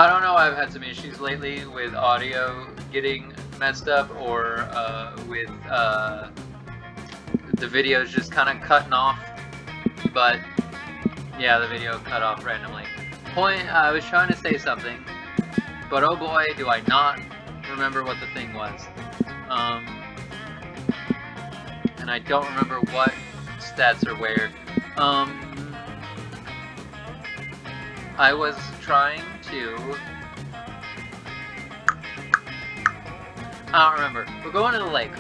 I don't know, I've had some issues lately with audio getting messed up or with the videos just kind of cutting off, but yeah, the video cut off randomly. I was trying to say something, but oh boy, do I not remember what the thing was. And I don't remember what stats are where. I was trying to... I don't remember. We're going to the lake.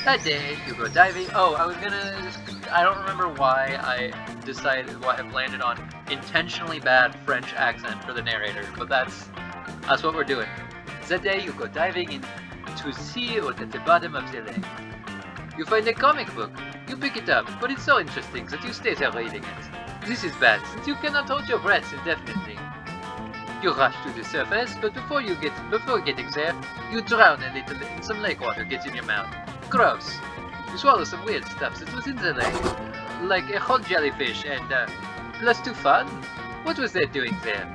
That day, you go diving. Oh, I was gonna... I don't remember why I landed on intentionally bad French accent for the narrator, but that's what we're doing. That day, you go diving in to see what at the bottom of the lake. You find a comic book. You pick it up, but it's so interesting that you stay there reading it. This is bad, since you cannot hold your breath indefinitely. You rush to the surface, but before getting there, you drown a little in some lake water gets in your mouth. Gross. You swallow some weird stuff that was in the lake, like a whole jellyfish and, plus too fun? What was that doing there?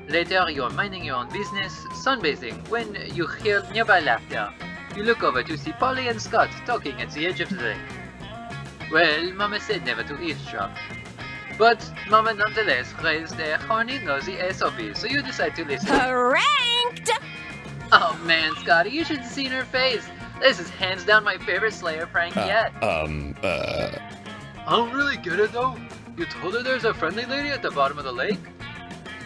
Later, you're minding your own business, sunbathing, when you hear nearby laughter. You look over to see Polly and Scott talking at the edge of the lake. Well, Mama said never to eavesdrop. But Mama nonetheless raised a horny, nosy SOB, so you decide to listen. Pranked! Oh man, Scotty, you should have seen her face. This is hands down my favorite Slayer prank yet. I don't really get it though. You told her there's a friendly lady at the bottom of the lake?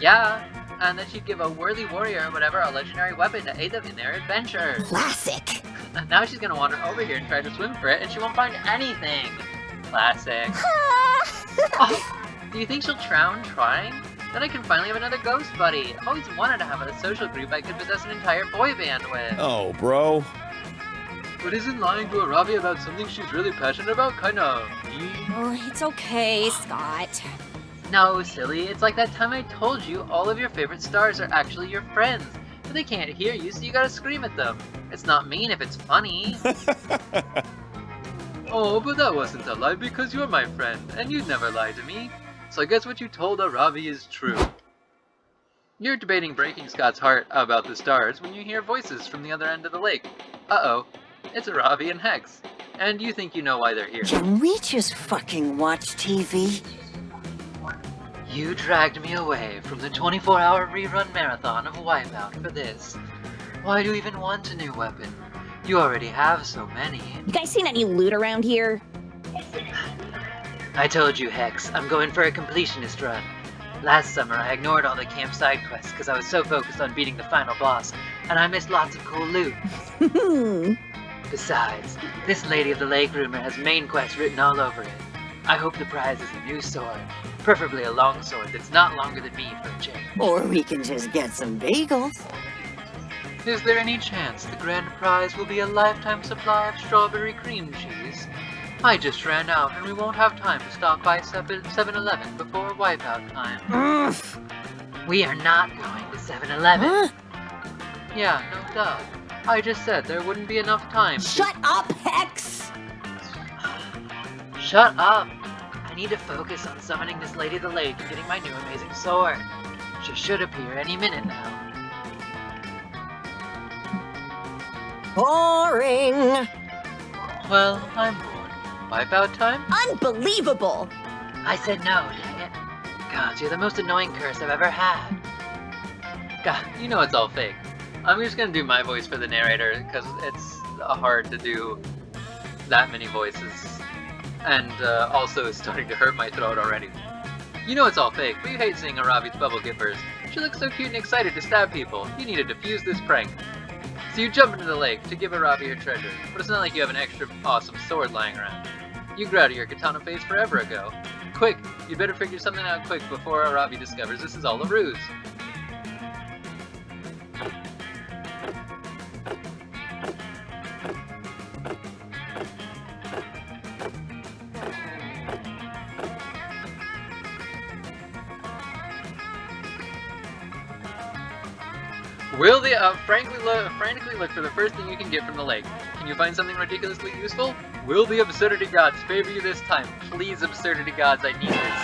Yeah, and that she'd give a worthy warrior or whatever a legendary weapon to aid them in their adventure. Classic. And now she's gonna wander over here and try to swim for it, and she won't find anything. Classic. Oh, do you think she'll drown trying? Then I can finally have another ghost buddy. I've always wanted to have a social group I could possess an entire boy band with. Oh, bro. But isn't lying to Aravi about something she's really passionate about kinda mean? Oh, it's okay, Scott. No, silly. It's like that time I told you all of your favorite stars are actually your friends. But they can't hear you, so you gotta scream at them. It's not mean if it's funny. Oh, but that wasn't a lie because you're my friend, and you'd never lie to me. So I guess what you told Aravi is true. You're debating breaking Scott's heart about the stars when you hear voices from the other end of the lake. Uh-oh, it's Aravi and Hex. And you think you know why they're here. Can we just fucking watch TV? You dragged me away from the 24-hour rerun marathon of Wipeout for this. Why do you even want a new weapon? You already have so many. You guys seen any loot around here? I told you, Hex, I'm going for a completionist run. Last summer, I ignored all the camp side quests because I was so focused on beating the final boss, and I missed lots of cool loot. Besides, this Lady of the Lake rumor has main quest written all over it. I hope the prize is a new sword, preferably a long sword that's not longer than me for a change. Or we can just get some bagels. Is there any chance the grand prize will be a lifetime supply of strawberry cream cheese? I just ran out and we won't have time to stop by 7-Eleven before Wipeout time. We are not going to 7-Eleven. Huh? Yeah, no doubt. I just said there wouldn't be enough time. Shut up, Hex! Shut up! I need to focus on summoning this Lady of the Lake and getting my new amazing sword. She should appear any minute now. Boring. Well, I'm bored. Wipeout time? Unbelievable! I said no, dang it. God, you're the most annoying curse I've ever had. God, you know it's all fake. I'm just gonna do my voice for the narrator, because it's hard to do that many voices. And also it's starting to hurt my throat already. You know it's all fake, but you hate seeing Aravi's bubble get burst. She looks so cute and excited to stab people. You need to defuse this prank. So you jump into the lake to give Aravi her treasure, but it's not like you have an extra awesome sword lying around. You grew out of your katana phase forever ago. Quick, you better figure something out quick before Aravi discovers this is all a ruse. Will the frantically look for the first thing you can get from the lake. Can you find something ridiculously useful? Will the absurdity gods favor you this time? Please, absurdity gods, I need this.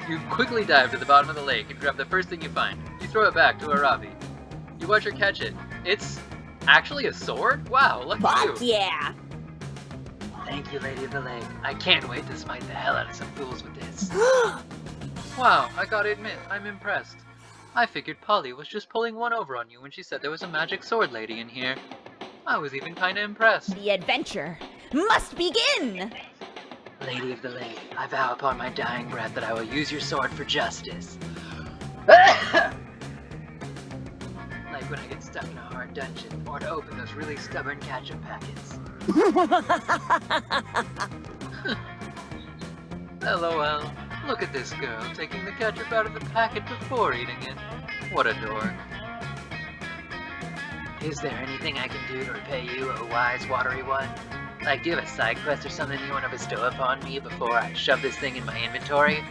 You quickly dive to the bottom of the lake and grab the first thing you find. You throw it back to Aravi. You watch her catch it. It's actually a sword? Wow, look at Fuck you. yeah! Thank you, Lady of the Lake. I can't wait to smite the hell out of some fools with this. Wow, I gotta admit, I'm impressed. I figured Polly was just pulling one over on you when she said there was a magic sword lady in here. I was even kinda impressed. The adventure must begin! Lady of the Lake, I vow upon my dying breath that I will use your sword for justice. Like when I get stuck in a hard dungeon, or to open those really stubborn ketchup packets. LOL. Look at this girl, taking the ketchup out of the packet before eating it. What a dork. Is there anything I can do to repay you, O wise, watery one? Like, do you have a side quest or something you want to bestow upon me before I shove this thing in my inventory?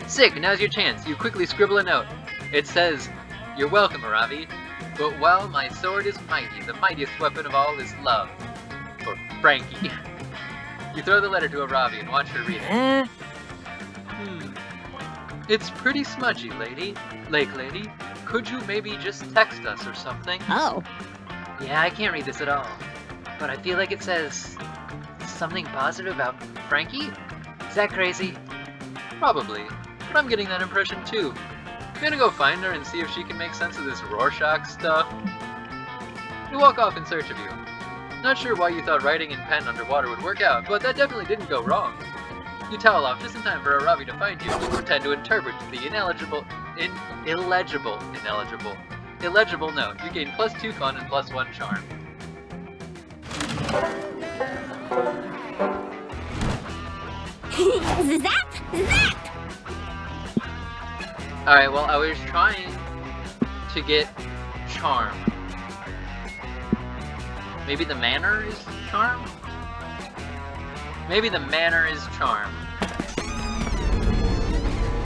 Sick, now's your chance. You quickly scribble a note. It says, "You're welcome, Aravi, but while my sword is mighty, the mightiest weapon of all is love." For Frankie. You throw the letter to Aravi and watch her read it. It's pretty smudgy, Lake Lady. Could you maybe just text us or something? Oh. Yeah, I can't read this at all. But I feel like it says something positive about Frankie? Is that crazy? Probably. But I'm getting that impression too. I'm gonna go find her and see if she can make sense of this Rorschach stuff. We walk off in search of you. Not sure why you thought writing in pen underwater would work out, but that definitely didn't go wrong. You towel off just in time for Aravi to find you and you pretend to interpret the illegible note. You gain +2 fun and +1 charm. Zap! Zap! Alright, well, I was trying to get charm. Maybe the manner is charm? Maybe the manner is charm.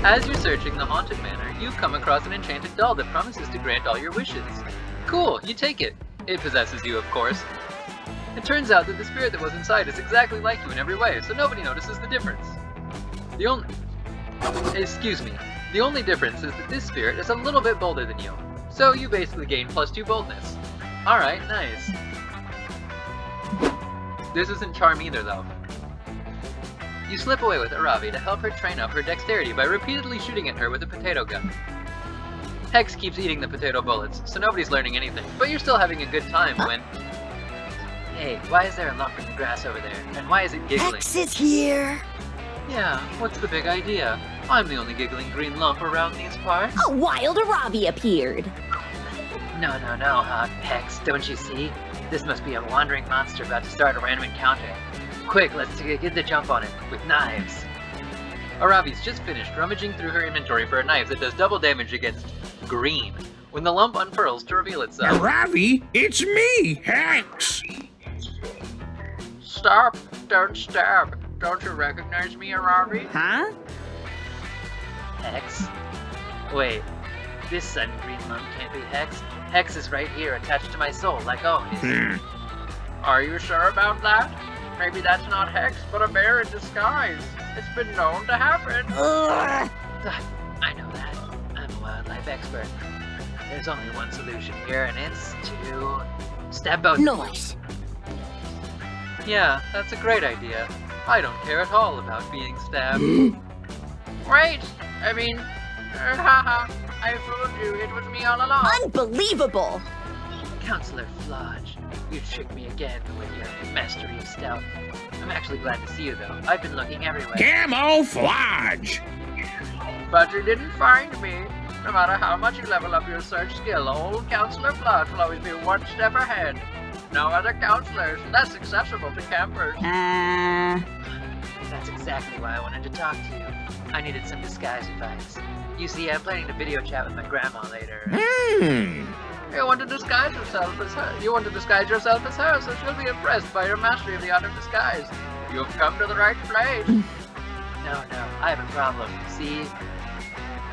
As you're searching the haunted manor, you come across an enchanted doll that promises to grant all your wishes. Cool, you take it. It possesses you, of course. It turns out that the spirit that was inside is exactly like you in every way, so nobody notices the difference. The only difference is that this spirit is a little bit bolder than you. So you basically gain +2 boldness. Alright, nice. This isn't charm either, though. You slip away with Aravi to help her train up her dexterity by repeatedly shooting at her with a potato gun. Hex keeps eating the potato bullets, so nobody's learning anything, but you're still having a good time when... Hey, why is there a lump in the grass over there? And why is it giggling? Hex is here. Yeah, what's the big idea? I'm the only giggling green lump around these parts. A wild Aravi appeared. No, Hex, don't you see? This must be a wandering monster about to start a random encounter. Quick, let's get the jump on it, with knives. Aravi's just finished rummaging through her inventory for a knife that does double damage against green, when the lump unfurls to reveal itself. Aravi, it's me, Hex! Stop! Don't stab! Don't you recognize me, Aravi? Huh? Hex? Wait, this sudden green lump can't be Hex. Hex is right here, attached to my soul, like always. Are you sure about that? Maybe that's not Hex, but a bear in disguise. It's been known to happen. Ugh. I know that. I'm a wildlife expert. There's only one solution here, and it's to stab both. Noise. Yeah, that's a great idea. I don't care at all about being stabbed. Right! I mean, haha, I fooled you. It was me all along. Unbelievable! Counselor Flodge, you tricked me again with your mastery of stealth. I'm actually glad to see you, though. I've been looking everywhere. Camouflage! But you didn't find me. No matter how much you level up your search skill, old Counselor Flodge will always be one step ahead. No other counselors less accessible to campers. That's exactly why I wanted to talk to you. I needed some disguise advice. You see, I'm planning to video chat with my grandma later. You want to disguise yourself as her. You want to disguise yourself as her, so she'll be impressed by your mastery of the art of disguise. You've come to the right place. No, I have a problem. See,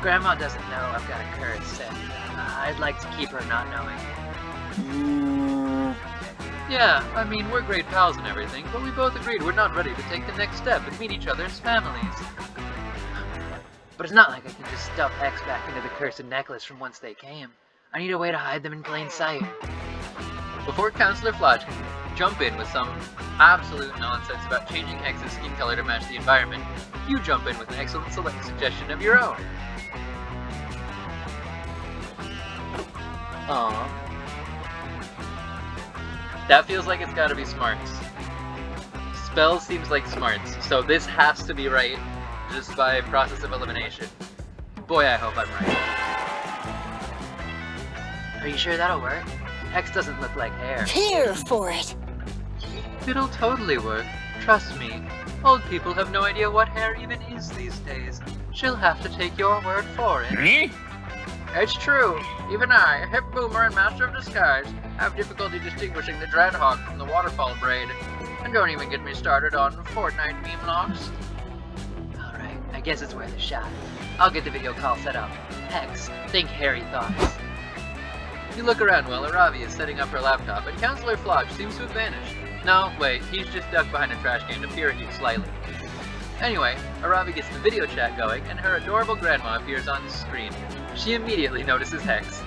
Grandma doesn't know I've got a curse, and I'd like to keep her not knowing. Yeah, I mean, we're great pals and everything, but we both agreed we're not ready to take the next step and meet each other's families. But it's not like I can just stuff Hex back into the cursed necklace from whence they came. I need a way to hide them in plain sight. Before Counselor Flodge can jump in with some absolute nonsense about changing Hex's skin color to match the environment, you jump in with an excellent suggestion of your own. Aww. That feels like it's gotta be smarts. Spell seems like smarts, so this has to be right just by process of elimination. Boy, I hope I'm right. Are you sure that'll work? Hex doesn't look like hair. Here for it. It'll totally work. Trust me. Old people have no idea what hair even is these days. She'll have to take your word for it. Eh? It's true. Even I, a hip boomer and master of disguise, have difficulty distinguishing the Dreadhawk from the waterfall braid. And don't even get me started on Fortnite meme locks. Alright, I guess it's worth a shot. I'll get the video call set up. Hex, think hairy thoughts. You look around while Aravi is setting up her laptop, and Counselor Flodge seems to have vanished. No, wait, he's just ducked behind a trash can to peer at you slyly. Anyway, Aravi gets the video chat going, and her adorable grandma appears on the screen. She immediately notices Hex.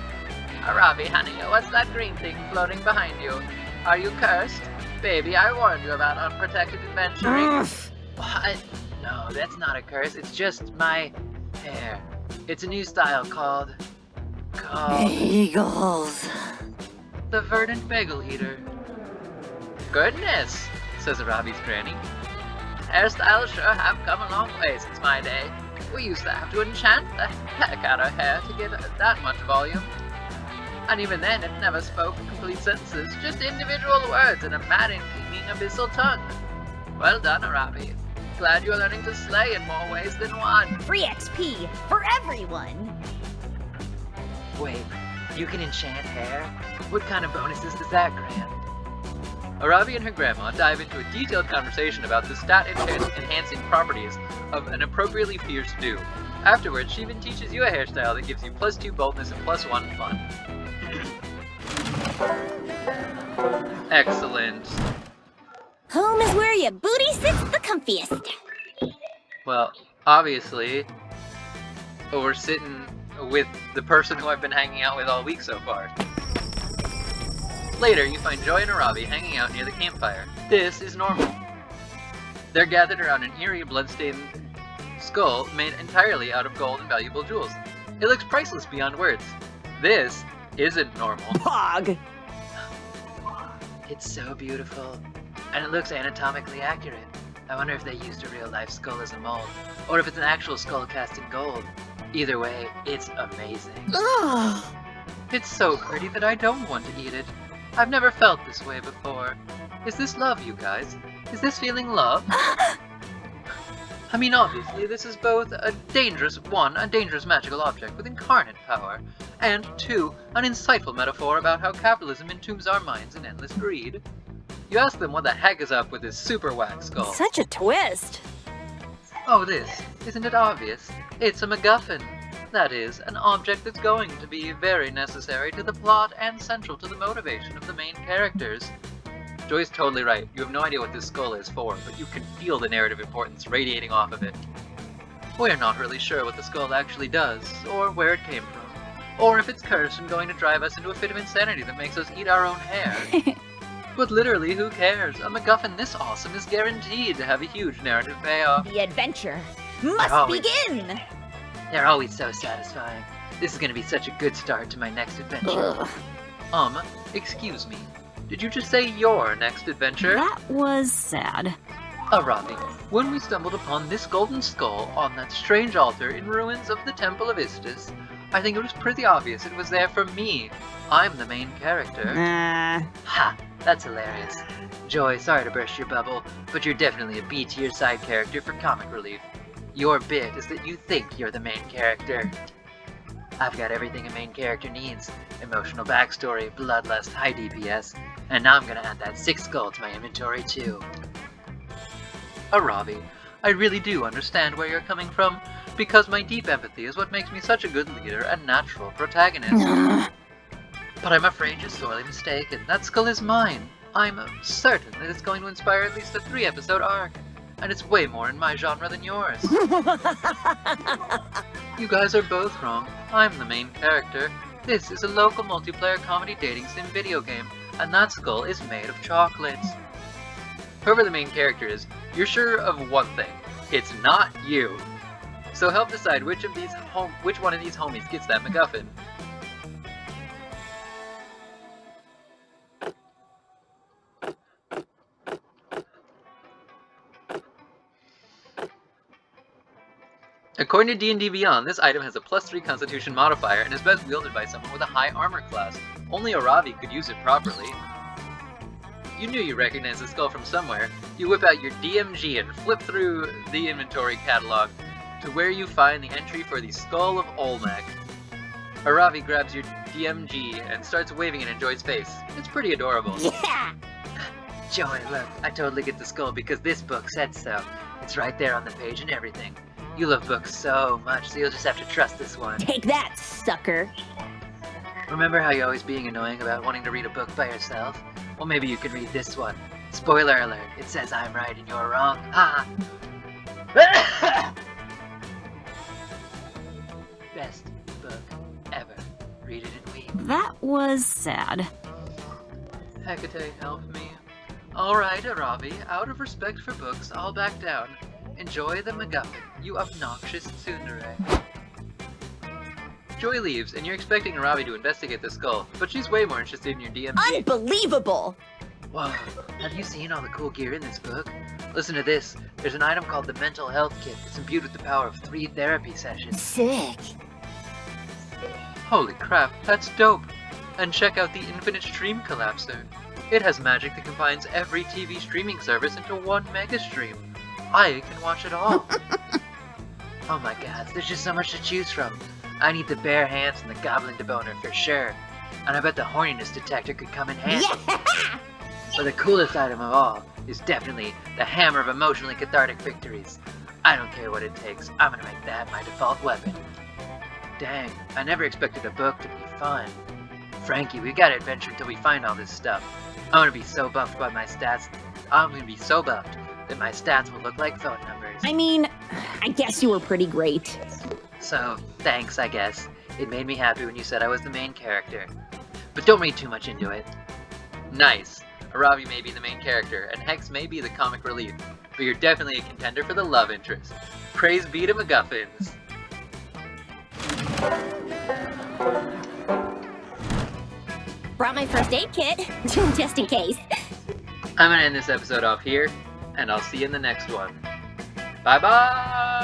Aravi, honey, what's that green thing floating behind you? Are you cursed? Baby, I warned you about unprotected adventuring. What? No, that's not a curse, it's just my hair. It's a new style called... Bagels. the Verdant Bagel Eater. Goodness, says Aravi's granny. Hairstyles sure have come a long way since my day. We used to have to enchant the heck out of hair to get that much volume. And even then, it never spoke complete sentences, just individual words and a maddening abyssal tongue. Well done, Aravi. Glad you're learning to slay in more ways than one. Free XP for everyone. Wait, you can enchant hair? What kind of bonuses does that grant? Aravi and her grandma dive into a detailed conversation about the stat-enhancing properties of an appropriately fierce dew. Afterwards, she even teaches you a hairstyle that gives you +2 boldness and +1 fun. Excellent. Home is where your booty sits the comfiest. Well, obviously, we're sitting with the person who I've been hanging out with all week so far. Later, you find Joy and Aravi hanging out near the campfire. This is normal. They're gathered around an eerie, blood-stained skull made entirely out of gold and valuable jewels. It looks priceless beyond words. This isn't normal. Pog. It's so beautiful, and it looks anatomically accurate. I wonder if they used a real-life skull as a mold, or if it's an actual skull cast in gold. Either way, it's amazing. Ugh. It's so pretty that I don't want to eat it. I've never felt this way before. Is this love, you guys? Is this feeling love? I mean, obviously, this is both a dangerous magical object with incarnate power, and 2, an insightful metaphor about how capitalism entombs our minds in endless greed. You ask them what the heck is up with this super wax skull. Such a twist. Oh, this. Isn't it obvious? It's a MacGuffin. That is, an object that's going to be very necessary to the plot and central to the motivation of the main characters. Joy's totally right. You have no idea what this skull is for, but you can feel the narrative importance radiating off of it. We're not really sure what the skull actually does, or where it came from, or if it's cursed and going to drive us into a fit of insanity that makes us eat our own hair. But literally, who cares? A MacGuffin this awesome is guaranteed to have a huge narrative payoff. The adventure must Always. begin. They're always so satisfying. This is gonna be such a good start to my next adventure. Ugh. Excuse me. Did you just say your next adventure? That was sad. Aravi, when we stumbled upon this golden skull on that strange altar in ruins of the Temple of Istis, I think it was pretty obvious it was there for me. I'm the main character. Ha! That's hilarious. Joy, sorry to burst your bubble, but you're definitely a B-tier side character for comic relief. Your bit is that you think you're the main character. I've got everything a main character needs. Emotional backstory, bloodlust, high DPS, and now I'm gonna add that 6th skull to my inventory too. Aravi, I really do understand where you're coming from, because my deep empathy is what makes me such a good leader and natural protagonist. But I'm afraid you're sorely mistaken. That skull is mine. I'm certain that it's going to inspire at least a 3-episode arc. and it's way more in my genre than yours. You guys are both wrong. I'm the main character. This is a local multiplayer comedy dating sim video game, and that skull is made of chocolates. Whoever the main character is, you're sure of one thing. It's not you. So help decide which one of these homies gets that MacGuffin. According to D&D Beyond, this item has a +3 Constitution modifier and is best wielded by someone with a high armor class. Only a Ravi could use it properly. You knew you recognized the skull from somewhere. You whip out your DMG and flip through the inventory catalog to where you find the entry for the Skull of Olmec. Aravi grabs your DMG and starts waving it in Joy's face. It's pretty adorable. Yeah! Joy, look, I totally get the skull because this book said so. It's right there on the page and everything. You love books so much, so you'll just have to trust this one. Take that, sucker! Remember how you're always being annoying about wanting to read a book by yourself? Well, maybe you could read this one. Spoiler alert, it says I'm right and you're wrong. Ha! Best book ever. Read it and weep. That was sad. Hecate, help me. Alright, Aravi, out of respect for books, I'll back down. Enjoy the MacGuffin, you obnoxious tsundere. Joy leaves, and you're expecting Aravi to investigate the skull, but she's way more interested in your DMG. Unbelievable! Whoa, have you seen all the cool gear in this book? Listen to this. There's an item called the Mental Health Kit that's imbued with the power of 3 therapy sessions. Sick. Holy crap, that's dope! And check out the Infinite Stream Collapser. It has magic that combines every TV streaming service into one mega stream. I can watch it all. Oh my god, there's just so much to choose from. I need the bare hands and the goblin deboner for sure. And I bet the horniness detector could come in handy. Yeah! But the coolest item of all is definitely the Hammer of Emotionally Cathartic Victories. I don't care what it takes, I'm gonna make that my default weapon. Dang, I never expected a book to be fun. Frankie, we gotta adventure until we find all this stuff. I'm gonna be so buffed by my stats. I'm gonna be so buffed that my stats will look like phone numbers. I mean, I guess you were pretty great. So, thanks, I guess. It made me happy when you said I was the main character. But don't read too much into it. Nice. Aravi may be the main character, and Hex may be the comic relief, but you're definitely a contender for the love interest. Praise be to MacGuffins. Brought my first aid kit, just in case. I'm gonna end this episode off here, and I'll see you in the next one. Bye-bye!